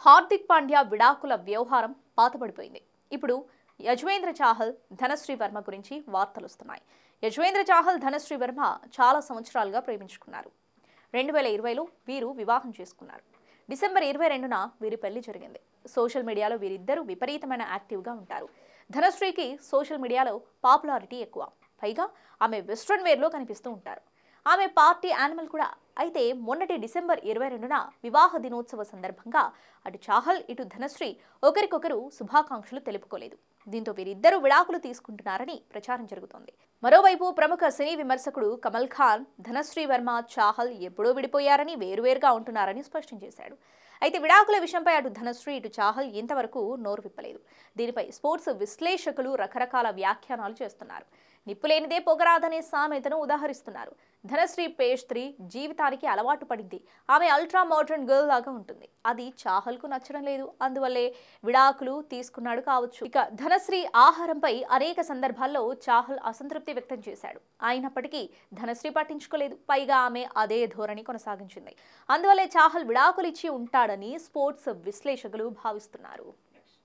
హార్దిక్ పాండ్యా విడాకుల వ్యవహారం పాతబడిపోయింది. ఇప్పుడు యజ్వేంద్ర చాహల్, ధనశ్రీ వర్మ గురించి వార్తలు వస్తున్నాయి. యజ్వేంద్ర చాహల్, ధనశ్రీ వర్మ చాలా సంవత్సరాలుగా ప్రేమించుకున్నారు. 2020లో వీరు వివాహం చేసుకున్నారు. డిసెంబర్ 22న వీరి పెళ్లి జరిగింది. సోషల్ మీడియాలో వీరిద్దరూ విపరీతమైన యాక్టివ్గా ఉంటారు. ధనశ్రీకి సోషల్ మీడియాలో పాపులారిటీ ఎక్కువ. పైగా ఆమె వెస్ట్రన్ వేర్లో కనిపిస్తూ ఉంటారు. ఆమె పార్టీ యానిమల్ కూడా. అయితే మొన్నటి డిసెంబర్ 22న వివాహ దినోత్సవ సందర్భంగా అటు చాహల్, ఇటు ధనశ్రీ ఒకరికొకరు శుభాకాంక్షలు తెలుపుకోలేదు. దీంతో వీరిద్దరూ విడాకులు తీసుకుంటున్నారని ప్రచారం జరుగుతోంది. మరోవైపు ప్రముఖ సినీ విమర్శకుడు కమల్ ఖాన్ ధనశ్రీ వర్మ, చాహల్ ఎప్పుడో విడిపోయారని, వేరువేరుగా ఉంటున్నారని స్పష్టం చేశాడు. అయితే విడాకుల విషయంపై అటు ధనశ్రీ, ఇటు చాహల్ ఇంతవరకు నోరు విప్పలేదు. దీనిపై స్పోర్ట్స్ విశ్లేషకులు రకరకాల వ్యాఖ్యానాలు చేస్తున్నారు. నిప్పులేనిదే పొగరాదనే సామెతను ఉదాహరిస్తున్నారు. ధనశ్రీ పేజ్ 3 జీవితానికి అలవాటు పడింది. ఆమె అల్ట్రా మోడర్న్ గర్ల్ లాగా ఉంటుంది. అది చాహల్కు నచ్చడం లేదు. అందువల్లే విడాకులు తీసుకున్నాడు కావచ్చు. ఇక ధనశ్రీ ఆహారంపై అనేక సందర్భాల్లో చాహల్ అసంతృప్తి వ్యక్తం చేశాడు. అయినప్పటికీ ధనశ్రీ పట్టించుకోలేదు. పైగా ఆమె అదే ధోరణి కొనసాగించింది. అందువల్లే చాహల్ విడాకులు ఇచ్చి ఉంటాడని స్పోర్ట్స్ విశ్లేషకులు భావిస్తున్నారు.